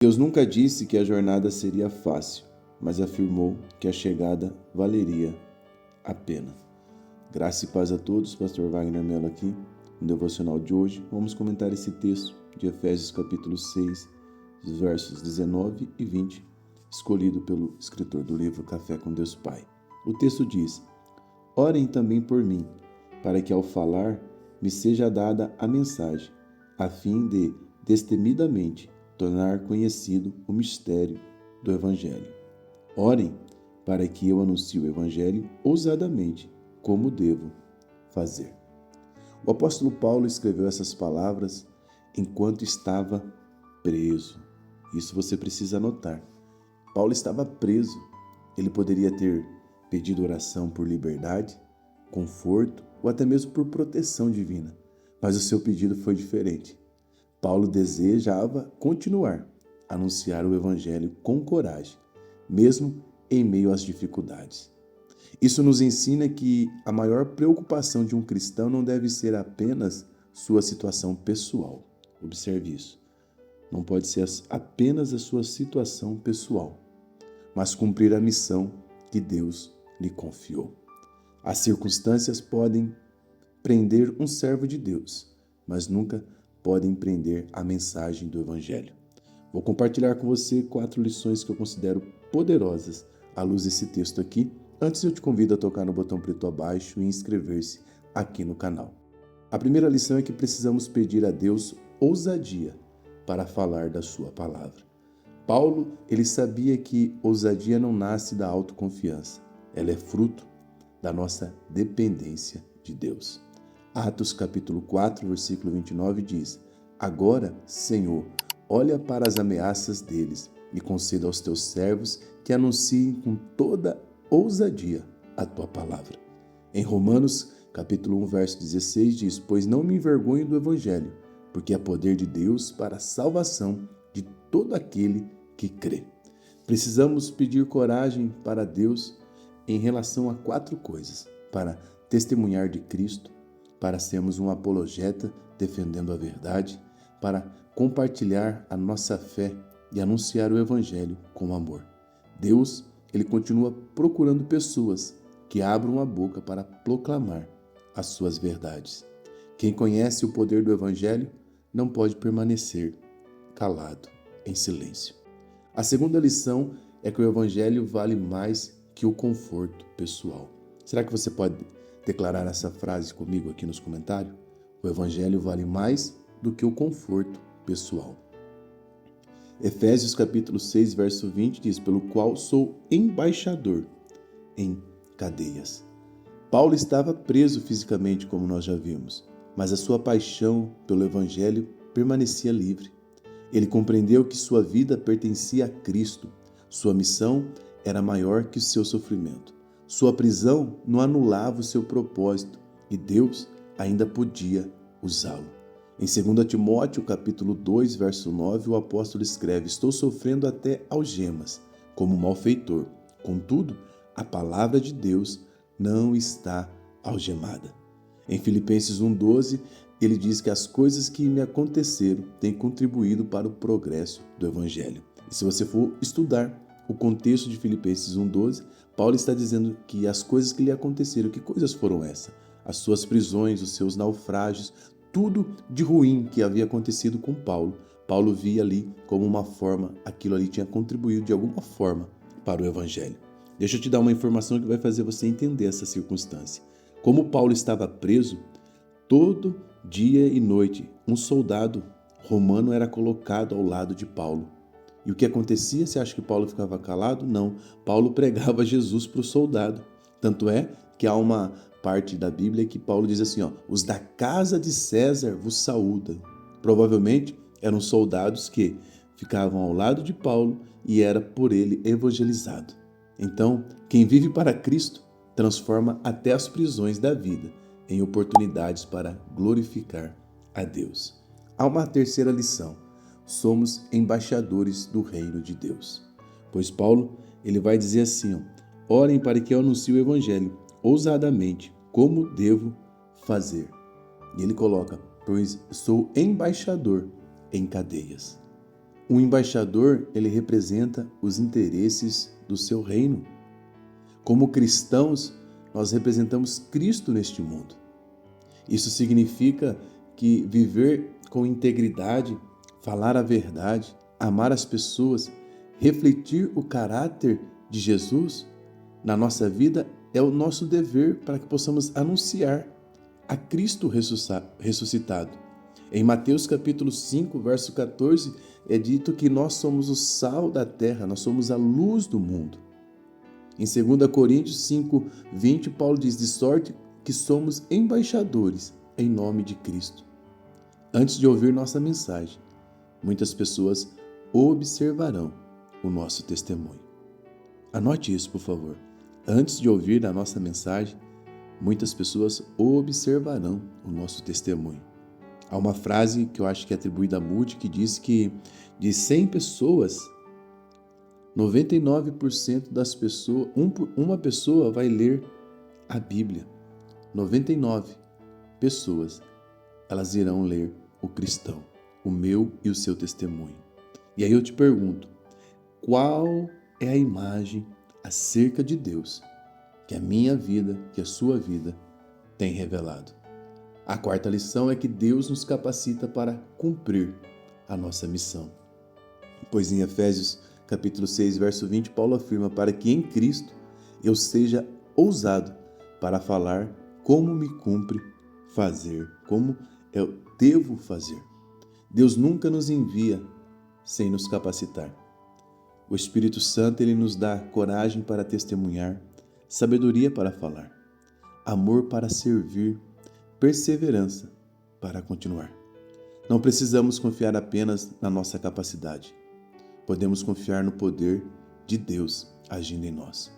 Deus nunca disse que a jornada seria fácil, mas afirmou que a chegada valeria a pena. Graça e paz a todos, Pastor Wagner Mello aqui, no devocional de hoje. Vamos comentar esse texto de Efésios capítulo 6, versos 19 e 20, escolhido pelo escritor do livro Café com Deus Pai. O texto diz: Orem também por mim, para que ao falar me seja dada a mensagem, a fim de, destemidamente, tornar conhecido o mistério do Evangelho. Orem para que eu anuncie o Evangelho ousadamente, como devo fazer. O apóstolo Paulo escreveu essas palavras enquanto estava preso. Isso você precisa anotar. Paulo estava preso. Ele poderia ter pedido oração por liberdade, conforto ou até mesmo por proteção divina, mas o seu pedido foi diferente. Paulo desejava continuar a anunciar o Evangelho com coragem, mesmo em meio às dificuldades. Isso nos ensina que a maior preocupação de um cristão não deve ser apenas sua situação pessoal. Observe isso. Não pode ser apenas a sua situação pessoal, mas cumprir a missão que Deus lhe confiou. As circunstâncias podem prender um servo de Deus, mas nunca podem prender a mensagem do Evangelho. Vou compartilhar com você 4 lições que eu considero poderosas à luz desse texto aqui. Antes eu te convido a tocar no botão preto abaixo e inscrever-se aqui no canal. A primeira lição é que precisamos pedir a Deus ousadia para falar da sua palavra. Paulo, ele sabia que ousadia não nasce da autoconfiança, ela é fruto da nossa dependência de Deus. Atos capítulo 4, versículo 29 diz: Agora, Senhor, olha para as ameaças deles e conceda aos teus servos que anunciem com toda ousadia a tua palavra. Em Romanos capítulo 1, verso 16 diz: Pois não me envergonho do evangelho, porque é poder de Deus para a salvação de todo aquele que crê. Precisamos pedir coragem para Deus em relação a 4 coisas: para testemunhar de Cristo, para sermos um apologeta defendendo a verdade, para compartilhar a nossa fé e anunciar o Evangelho com amor. Deus, ele continua procurando pessoas que abram a boca para proclamar as suas verdades. Quem conhece o poder do Evangelho não pode permanecer calado, em silêncio. A segunda lição é que o Evangelho vale mais que o conforto pessoal. Será que você pode declarar essa frase comigo aqui nos comentários? O Evangelho vale mais do que o conforto pessoal. Efésios capítulo 6, verso 20 diz: Pelo qual sou embaixador em cadeias. Paulo estava preso fisicamente, como nós já vimos, mas a sua paixão pelo Evangelho permanecia livre. Ele compreendeu que sua vida pertencia a Cristo. Sua missão era maior que o seu sofrimento. Sua prisão não anulava o seu propósito e Deus ainda podia usá-lo. Em 2 Timóteo, capítulo 2, verso 9, o apóstolo escreve: Estou sofrendo até algemas, como malfeitor. Contudo, a palavra de Deus não está algemada. Em Filipenses 1,12, ele diz que as coisas que me aconteceram têm contribuído para o progresso do Evangelho. E se você for estudar o contexto de Filipenses 1,12, Paulo está dizendo que as coisas que lhe aconteceram, que coisas foram essas? As suas prisões, os seus naufrágios, tudo de ruim que havia acontecido com Paulo. Paulo via ali como uma forma, aquilo ali tinha contribuído de alguma forma para o Evangelho. Deixa eu te dar uma informação que vai fazer você entender essa circunstância. Como Paulo estava preso, todo dia e noite um soldado romano era colocado ao lado de Paulo. E o que acontecia? Você acha que Paulo ficava calado? Não. Paulo pregava Jesus para o soldado. Tanto é que há uma parte da Bíblia que Paulo diz assim, os da casa de César vos saúdam. Provavelmente eram soldados que ficavam ao lado de Paulo e era por ele evangelizado. Então, quem vive para Cristo transforma até as prisões da vida em oportunidades para glorificar a Deus. Há uma terceira lição: somos embaixadores do reino de Deus. Pois Paulo, ele vai dizer assim, orem para que eu anuncie o Evangelho ousadamente, como devo fazer. E ele coloca, pois sou embaixador em cadeias. O embaixador, ele representa os interesses do seu reino. Como cristãos, nós representamos Cristo neste mundo. Isso significa que viver com integridade, falar a verdade, amar as pessoas, refletir o caráter de Jesus na nossa vida é o nosso dever para que possamos anunciar a Cristo ressuscitado. Em Mateus capítulo 5, verso 14, é dito que nós somos o sal da terra, nós somos a luz do mundo. Em 2 Coríntios 5, 20, Paulo diz: de sorte que somos embaixadores em nome de Cristo. Antes de ouvir nossa mensagem, muitas pessoas observarão o nosso testemunho. Anote isso, por favor. Antes de ouvir a nossa mensagem, muitas pessoas observarão o nosso testemunho. Há uma frase que eu acho que é atribuída a Moody que diz que de 100 pessoas, 99% das pessoas, uma pessoa vai ler a Bíblia. 99 pessoas, elas irão ler o cristão, o meu e o seu testemunho. E aí eu te pergunto, qual é a imagem acerca de Deus que a minha vida, que a sua vida tem revelado? A quarta lição é que Deus nos capacita para cumprir a nossa missão. Pois em Efésios capítulo 6, verso 20, Paulo afirma: para que em Cristo eu seja ousado para falar como me cumpre fazer, como eu devo fazer. Deus nunca nos envia sem nos capacitar. O Espírito Santo, ele nos dá coragem para testemunhar, sabedoria para falar, amor para servir, perseverança para continuar. Não precisamos confiar apenas na nossa capacidade. Podemos confiar no poder de Deus agindo em nós.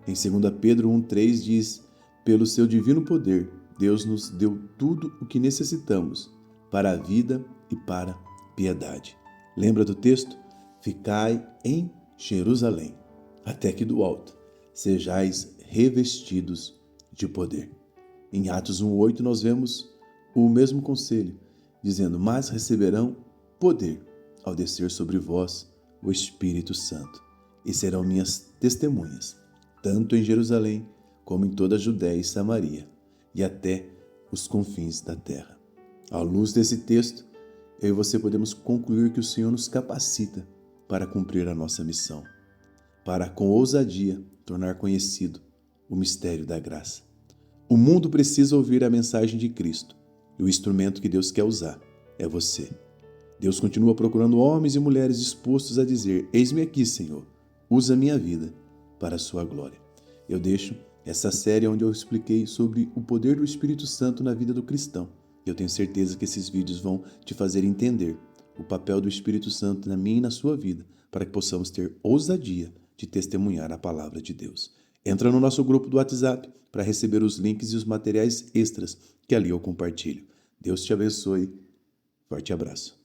Em 2 Pedro 1,3 diz: pelo seu divino poder, Deus nos deu tudo o que necessitamos para a vida e para a piedade. Lembra do texto? Ficai em Jerusalém, até que do alto sejais revestidos de poder. Em Atos 1,8 nós vemos o mesmo conselho, dizendo: mas receberão poder ao descer sobre vós o Espírito Santo, e serão minhas testemunhas, tanto em Jerusalém como em toda a Judéia e Samaria, e até os confins da terra. À luz desse texto, eu e você podemos concluir que o Senhor nos capacita para cumprir a nossa missão, para com ousadia tornar conhecido o mistério da graça. O mundo precisa ouvir a mensagem de Cristo, e o instrumento que Deus quer usar é você. Deus continua procurando homens e mulheres dispostos a dizer: eis-me aqui, Senhor, usa minha vida para a sua glória. Eu deixo essa série onde eu expliquei sobre o poder do Espírito Santo na vida do cristão. Eu tenho certeza que esses vídeos vão te fazer entender o papel do Espírito Santo na minha e na sua vida, para que possamos ter ousadia de testemunhar a palavra de Deus. Entra no nosso grupo do WhatsApp para receber os links e os materiais extras que ali eu compartilho. Deus te abençoe. Forte abraço.